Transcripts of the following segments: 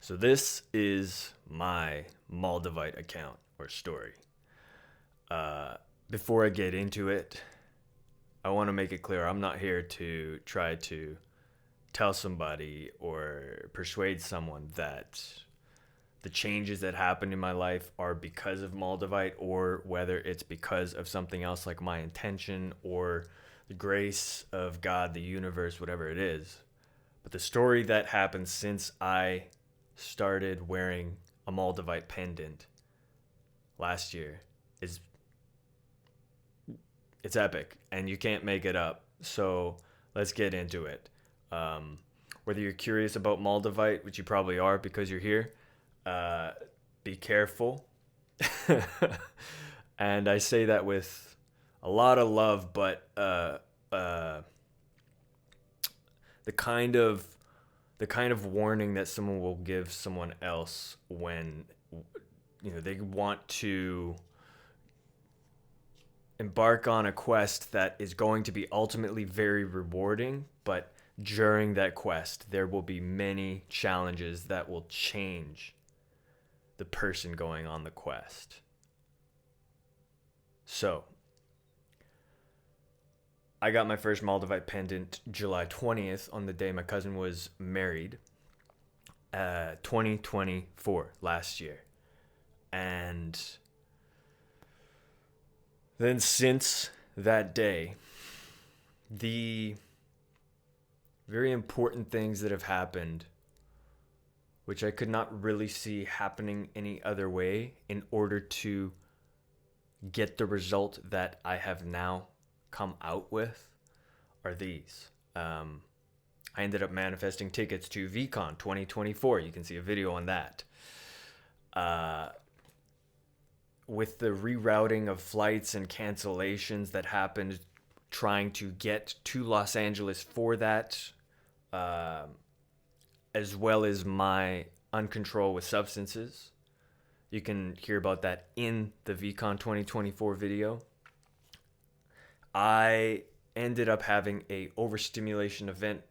So this is my Moldavite account or story. Before I get into it, I want to make it clear I'm not here to try to tell somebody or persuade someone that the changes that happened in my life are because of Moldavite or whether it's because of something else like my intention or the grace of God, the universe, whatever it is. But the story that happened since I started wearing a Moldavite pendant last year is it's epic and you can't make it up. So let's get into it. Whether you're curious about Moldavite, which you probably are because you're here, be careful. And I say that with a lot of love, but the kind of warning that someone will give someone else when they want to embark on a quest that is going to be ultimately very rewarding, but during that quest there will be many challenges that will change the person going on the quest. So I got my first Moldavite pendant July 20th on the day my cousin was married, 2024, last year. And then since that day, the very important things that have happened, which I could not really see happening any other way in order to get the result that I have now come out with, are these. I ended up manifesting tickets to VCon 2024. You can see a video on that. With the rerouting of flights and cancellations that happened trying to get to Los Angeles for that, as well as my uncontrol with substances. You can hear about that in the VCon 2024 video. I ended up having a overstimulation event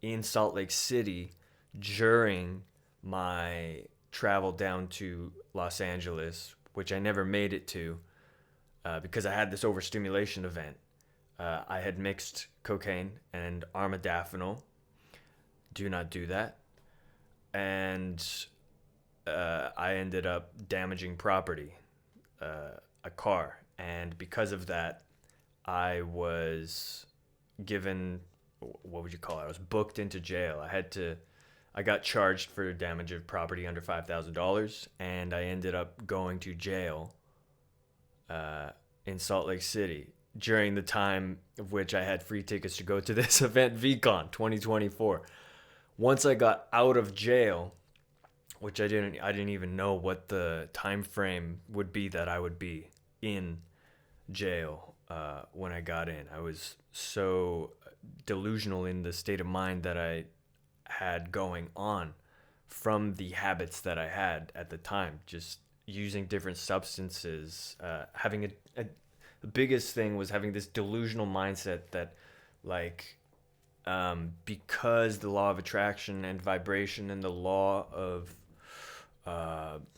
in Salt Lake City during my travel down to Los Angeles, which I never made it to because I had this overstimulation event. I had mixed cocaine and armodafinil. Do not do that. And I ended up damaging property, a car. And because of that, I was given, what would you call it? I was booked into jail. I got charged for damage of property under $5,000, and I ended up going to jail in Salt Lake City during the time of which I had free tickets to go to this event, VCon 2024. Once I got out of jail, which I didn't even know what the time frame would be that I would be in jail when I got in. I was so delusional in the state of mind that I had going on from the habits that I had at the time, just using different substances, having the biggest thing was having this delusional mindset that because the law of attraction and vibration and the law of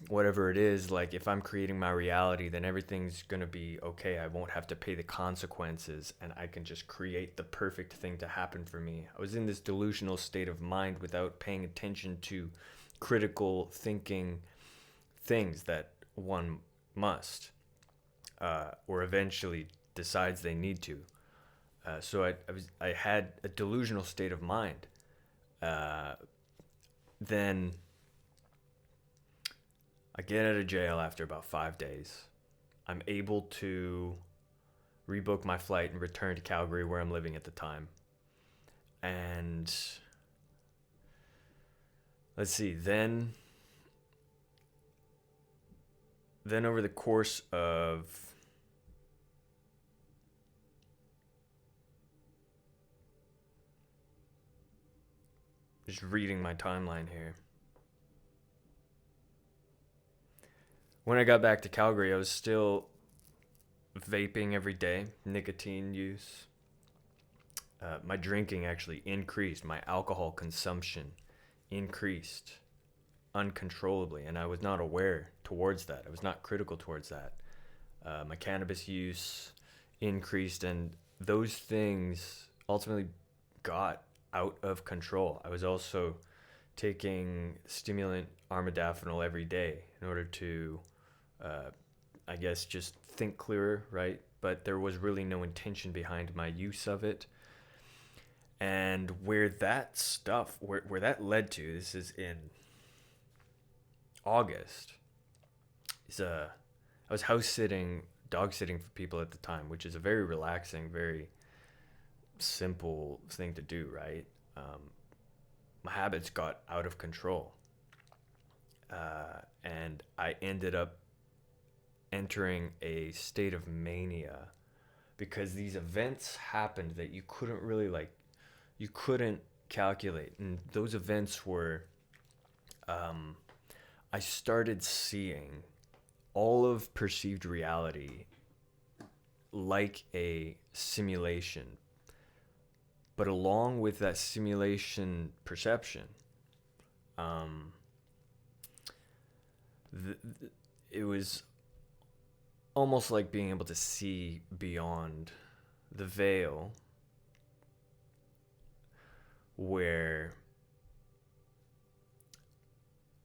whatever it is, like if I'm creating my reality, then everything's going to be okay. I won't have to pay the consequences and I can just create the perfect thing to happen for me. I was in this delusional state of mind without paying attention to critical thinking things that one must or eventually decides they need to. So I had a delusional state of mind. Then I get out of jail after about 5 days. I'm able to rebook my flight and return to Calgary where I'm living at the time. And let's see, then over the course of just reading my timeline here. When I got back to Calgary, I was still vaping every day, nicotine use. My drinking actually increased. My alcohol consumption increased uncontrollably, and I was not aware towards that. I was not critical towards that. My cannabis use increased, and those things ultimately got out of control. I was also taking stimulant armodafinil every day in order to, I guess, just think clearer, right? But there was really no intention behind my use of it. And where that led to, this is in August, is I was house sitting, dog sitting for people at the time, which is a very relaxing, very simple thing to do, right? My habits got out of control. And I ended up entering a state of mania because these events happened that you couldn't really you couldn't calculate. And those events were, I started seeing all of perceived reality like a simulation. But along with that simulation perception, it was almost like being able to see beyond the veil, where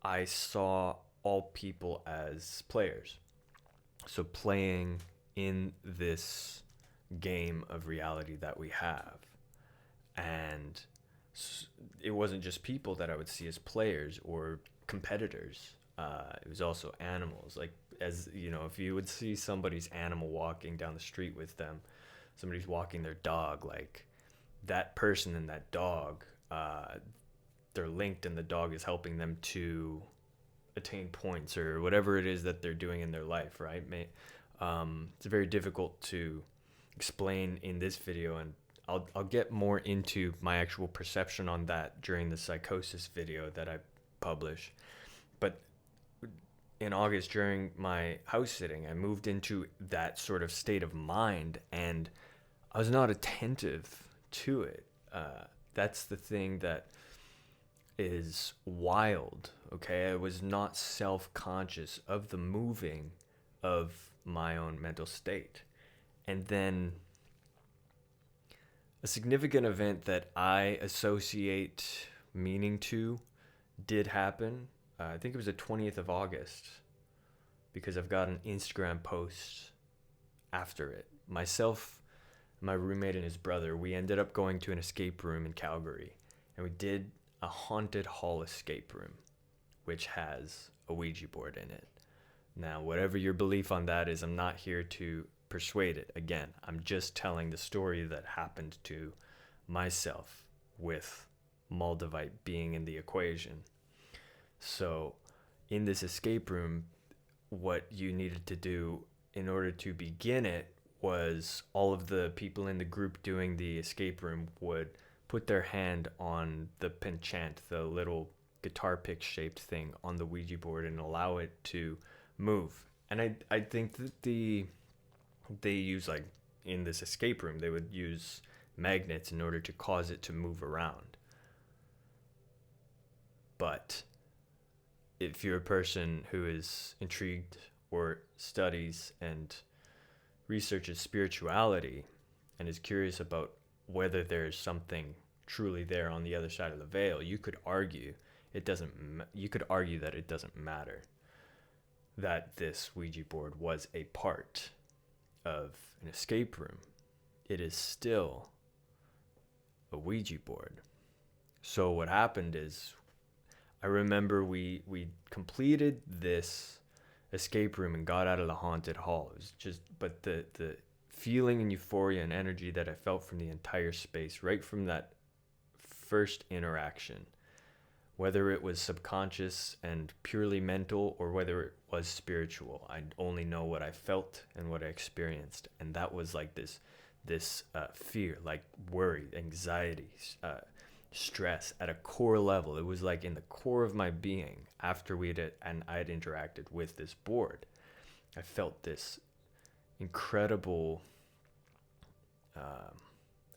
I saw all people as players. So playing in this game of reality that we have. And it wasn't just people that I would see as players or competitors. It was also animals. Like, as you know, if you would see somebody's animal walking down the street with them, somebody's walking their dog, like that person and that dog, they're linked, and the dog is helping them to attain points or whatever it is that they're doing in their life, right? It's very difficult to explain in this video, and I'll get more into my actual perception on that during the psychosis video that I publish. But in August, during my house sitting, I moved into that sort of state of mind, and I was not attentive to it. That's the thing that is wild, okay? I was not self-conscious of the moving of my own mental state. And then a significant event that I associate meaning to did happen. I think it was the 20th of August, because I've got an Instagram post after it. Myself, my roommate, and his brother, we ended up going to an escape room in Calgary, and we did a haunted hall escape room, which has a Ouija board in it. Now, whatever your belief on that is, I'm not here to persuade it. Again, I'm just telling the story that happened to myself, with Moldavite being in the equation. So in this escape room, what you needed to do in order to begin it was all of the people in the group doing the escape room would put their hand on the penchant, the little guitar pick shaped thing on the Ouija board, and allow it to move. And I think that they use, like, in this escape room, they would use magnets in order to cause it to move around. But if you're a person who is intrigued or studies and researches spirituality and is curious about whether there's something truly there on the other side of the veil, you could argue that it doesn't matter that this Ouija board was a part of an escape room. It is still a Ouija board. So what happened is, I remember we completed this escape room and got out of the haunted hall. It was just, but the feeling and euphoria and energy that I felt from the entire space, right from that first interaction, whether it was subconscious and purely mental or whether it was spiritual, I only know what I felt and what I experienced. And that was like this fear, like worry, anxiety, stress at a core level. It was like in the core of my being. After I had interacted with this board, I felt this incredible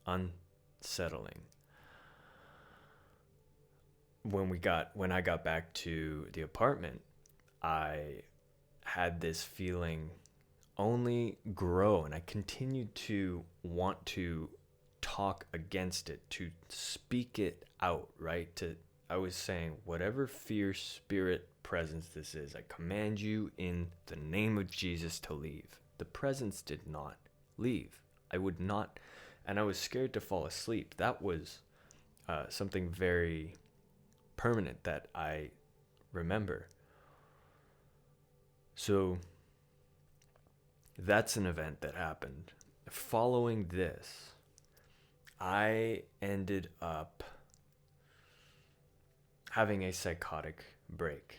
unsettling when I got back to the apartment, I had this feeling only grow, and I continued to want to talk against it, to speak it out, right? I was saying, whatever fear, spirit, presence this is, I command you in the name of Jesus to leave. The presence did not leave. I would not, and I was scared to fall asleep. That was something very permanent that I remember. So that's an event that happened. Following this, I ended up having a psychotic break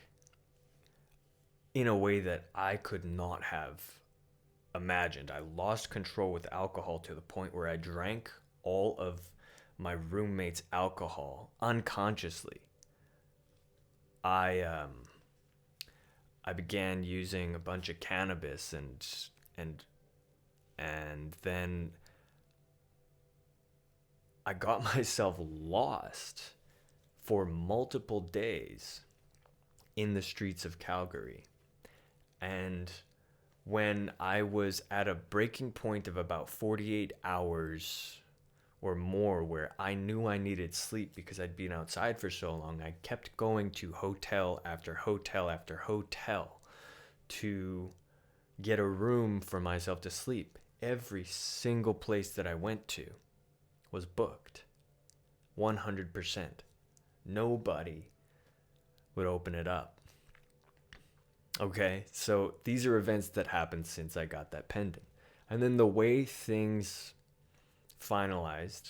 in a way that I could not have imagined. I lost control with alcohol to the point where I drank all of my roommate's alcohol unconsciously. I began using a bunch of cannabis and then I got myself lost for multiple days in the streets of Calgary. And when I was at a breaking point of about 48 hours or more where I knew I needed sleep because I'd been outside for so long, I kept going to hotel after hotel after hotel to get a room for myself to sleep. Every single place that I went to was booked. 100%. Nobody would open it up. Okay, so these are events that happened since I got that pendant. And then the way things finalized,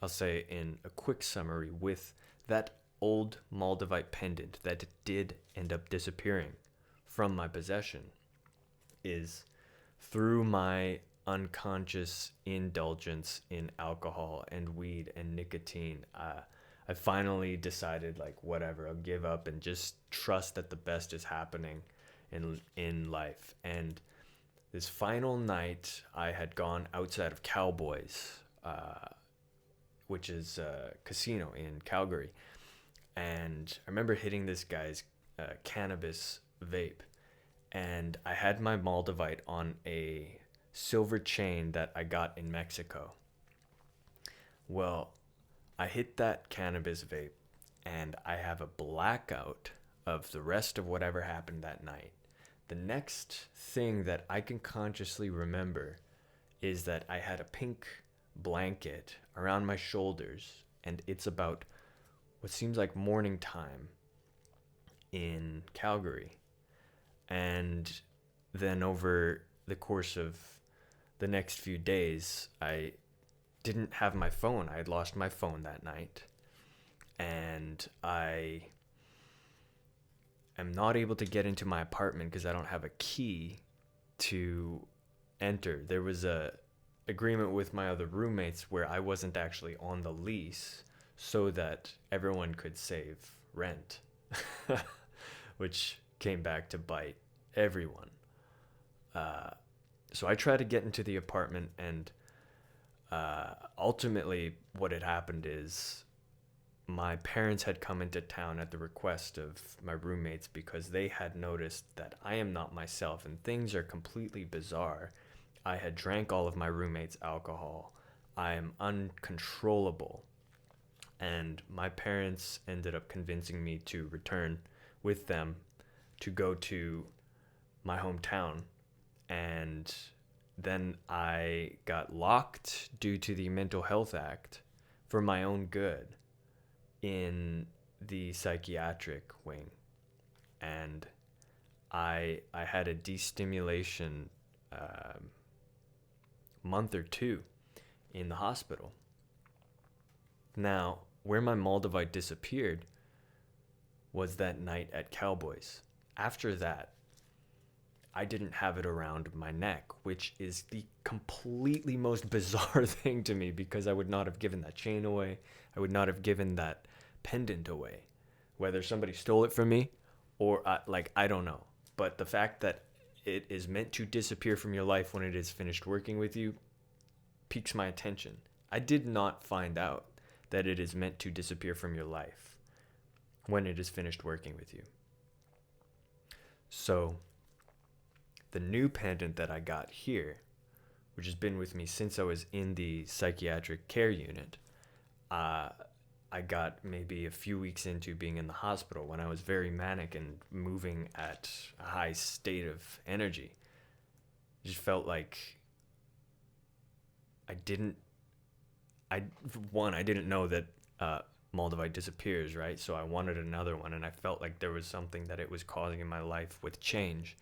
I'll say in a quick summary, with that old Moldavite pendant that did end up disappearing from my possession, is through my unconscious indulgence in alcohol and weed and nicotine. I finally decided, like, whatever, I'll give up and just trust that the best is happening in life. And this final night, I had gone outside of Cowboys, which is a casino in Calgary. And I remember hitting this guy's cannabis vape. And I had my Moldavite on a silver chain that I got in Mexico. Well, I hit that cannabis vape and I have a blackout of the rest of whatever happened that night. The next thing that I can consciously remember is that I had a pink blanket around my shoulders, and it's about what seems like morning time in Calgary. And then over the course of the next few days, I didn't have my phone. I had lost my phone that night. And I am not able to get into my apartment because I don't have a key to enter. There was a agreement with my other roommates where I wasn't actually on the lease so that everyone could save rent, which came back to bite everyone. So I tried to get into the apartment, and ultimately what had happened is my parents had come into town at the request of my roommates because they had noticed that I am not myself and things are completely bizarre. I had drank all of my roommates' alcohol. I am uncontrollable. And my parents ended up convincing me to return with them to go to my hometown. And then I got locked due to the Mental Health Act for my own good in the psychiatric wing. And I had a destimulation month or two in the hospital. Now, where my Moldavite disappeared was that night at Cowboys. After that, I didn't have it around my neck, which is the completely most bizarre thing to me because I would not have given that chain away. I would not have given that pendant away. Whether somebody stole it from me or, I don't know. But the fact that it is meant to disappear from your life when it is finished working with you piques my attention. I did not find out that it is meant to disappear from your life when it is finished working with you. So the new pendant that I got here, which has been with me since I was in the psychiatric care unit, I got maybe a few weeks into being in the hospital when I was very manic and moving at a high state of energy. It just felt like I didn't know that Moldavite disappears, right? So I wanted another one, and I felt like there was something that it was causing in my life with change.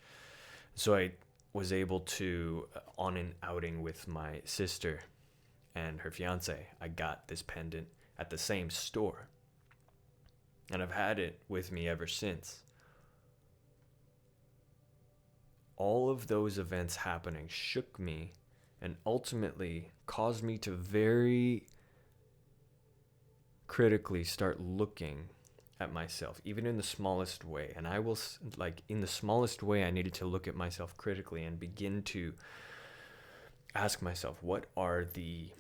So I was able to, on an outing with my sister and her fiance, I got this pendant at the same store. And I've had it with me ever since. All of those events happening shook me and ultimately caused me to very critically start looking at myself, even in the smallest way. And I will, in the smallest way, I needed to look at myself critically and begin to ask myself, what are the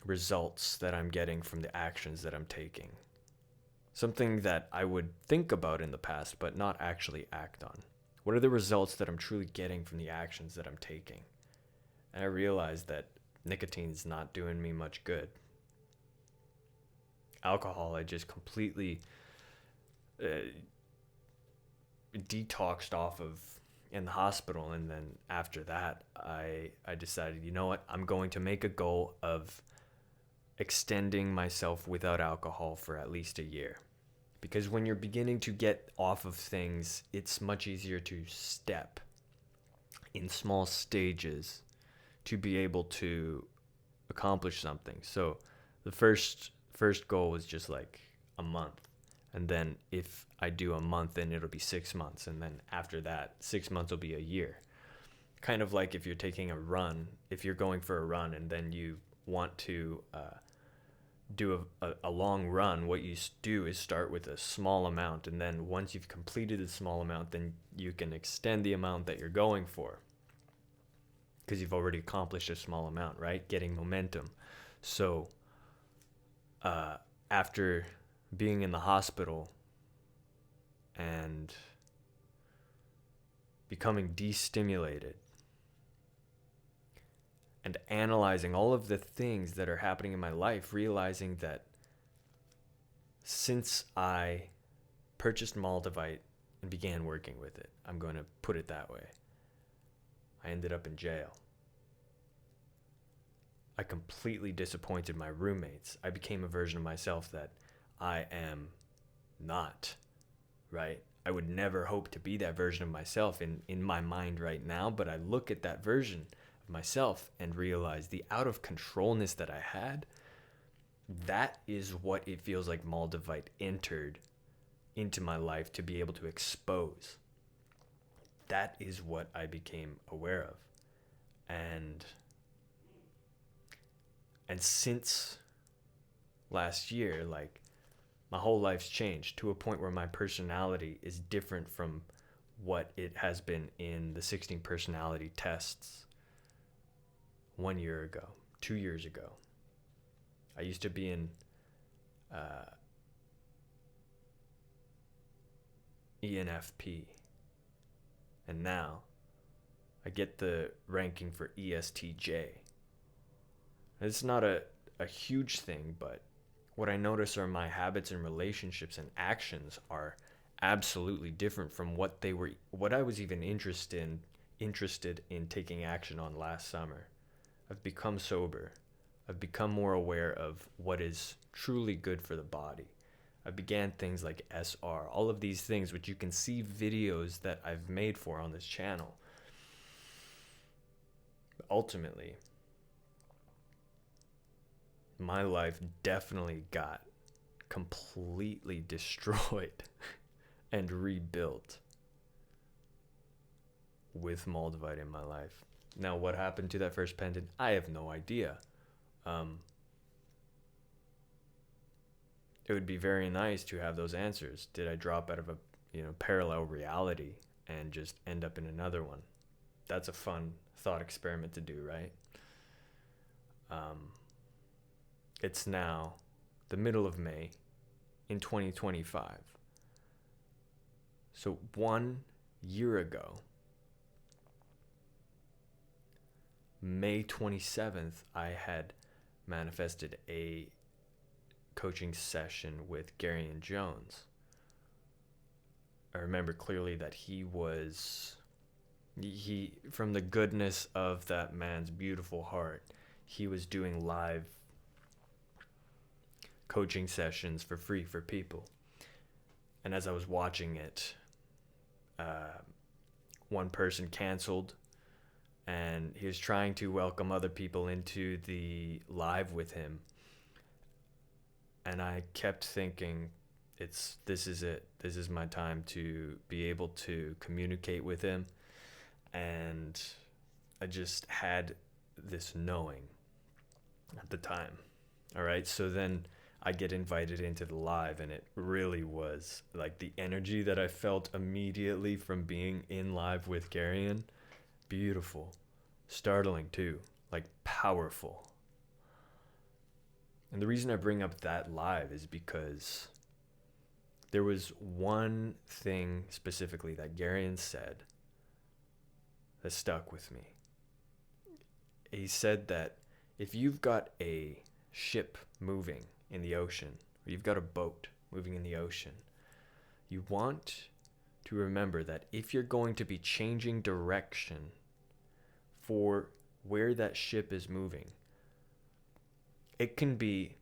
results that I'm getting from the actions that I'm taking? Something that I would think about in the past, but not actually act on. What are the results that I'm truly getting from the actions that I'm taking? And I realized that nicotine's not doing me much good. Alcohol, I just completely detoxed off of in the hospital. And then after that, I decided, you know what? I'm going to make a goal of extending myself without alcohol for at least a year. Because when you're beginning to get off of things, it's much easier to step in small stages to be able to accomplish something. So the first goal was just like a month. And then if I do a month, then it'll be 6 months. And then after that, 6 months will be a year. Kind of like if you're taking a run, if you're going for a run and then you want to do a long run, what you do is start with a small amount. And then once you've completed a small amount, then you can extend the amount that you're going for, because you've already accomplished a small amount, right? Getting momentum. So after being in the hospital and becoming destimulated and analyzing all of the things that are happening in my life, realizing that since I purchased Moldavite and began working with it, I'm going to put it that way, I ended up in jail. I completely disappointed my roommates. I became a version of myself that I am not, right? I would never hope to be that version of myself in my mind right now, but I look at that version of myself and realize the out of controlness that I had. That is what it feels like Moldavite entered into my life to be able to expose. That is what I became aware of. And since last year, like, my whole life's changed to a point where my personality is different from what it has been in the 16 personality tests 1 year ago, 2 years ago. I used to be in ENFP, and now I get the ranking for ESTJ. It's not a huge thing, but what I notice are my habits and relationships and actions are absolutely different from what I was even interested in taking action on last summer. I've become sober. I've become more aware of what is truly good for the body. I began things like SR, all of these things which you can see videos that I've made for on this channel. But ultimately, my life definitely got completely destroyed and rebuilt with Moldavite in my life. Now, what happened to that first pendant? I have no idea. It would be very nice to have those answers. Did I drop out of a parallel reality and just end up in another one? That's a fun thought experiment to do, right? It's now the middle of May in 2025. So 1 year ago, May 27th, I had manifested a coaching session with Gary and Jones. I remember clearly that he from the goodness of that man's beautiful heart, he was doing live coaching sessions for free for people. And as I was watching it, one person canceled, and he was trying to welcome other people into the live with him. And I kept thinking, this is it. This is my time to be able to communicate with him. And I just had this knowing at the time. All right. So then I get invited into the live, and it really was like the energy that I felt immediately from being in live with Garion. Beautiful, startling too, like powerful. And the reason I bring up that live is because there was one thing specifically that Garion said that stuck with me. He said that if you've got a ship moving in the ocean, or you've got a boat moving in the ocean, you want to remember that if you're going to be changing direction for where that ship is moving, it can be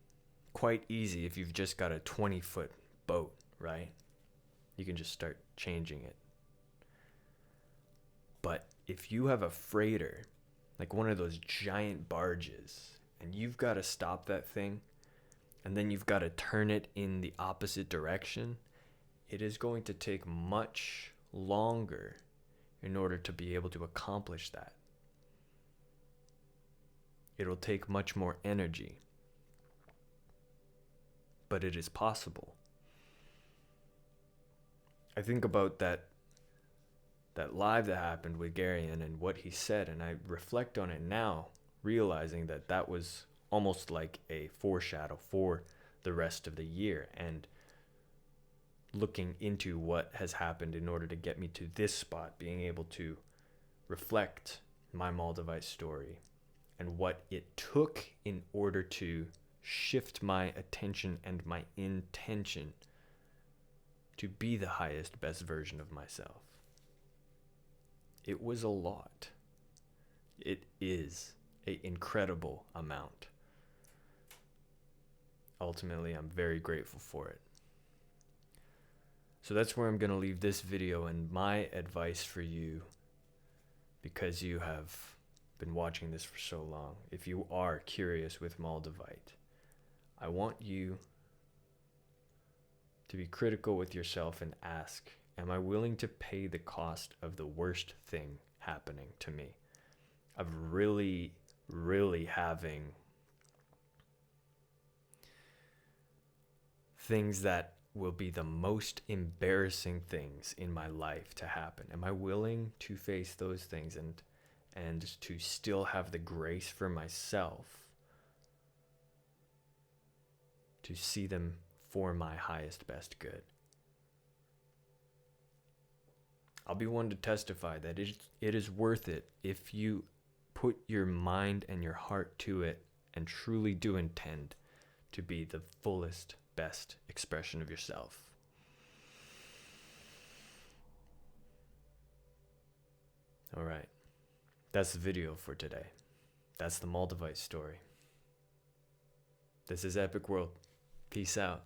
quite easy if you've just got a 20-foot boat, right? You can just start changing it. But if you have a freighter, like one of those giant barges, and you've got to stop that thing, and then you've got to turn it in the opposite direction, it is going to take much longer in order to be able to accomplish that. It'll take much more energy, but it is possible. I think about that live that happened with Garion and what he said, and I reflect on it now, realizing that that was almost like a foreshadow for the rest of the year, and looking into what has happened in order to get me to this spot, being able to reflect my Moldavite story and what it took in order to shift my attention and my intention to be the highest, best version of myself. It was a lot. It is an incredible amount. Ultimately, I'm very grateful for it. So that's where I'm going to leave this video, and my advice for you, because you have been watching this for so long, if you are curious with Moldavite, I want you to be critical with yourself and ask, am I willing to pay the cost of the worst thing happening to me? Of really, really having things that will be the most embarrassing things in my life to happen. Am I willing to face those things and to still have the grace for myself to see them for my highest, best good? I'll be one to testify that it is worth it if you put your mind and your heart to it and truly do intend to be the fullest, best expression of yourself. All right. That's the video for today. That's the Moldavite story. This is Epicworld. Peace out.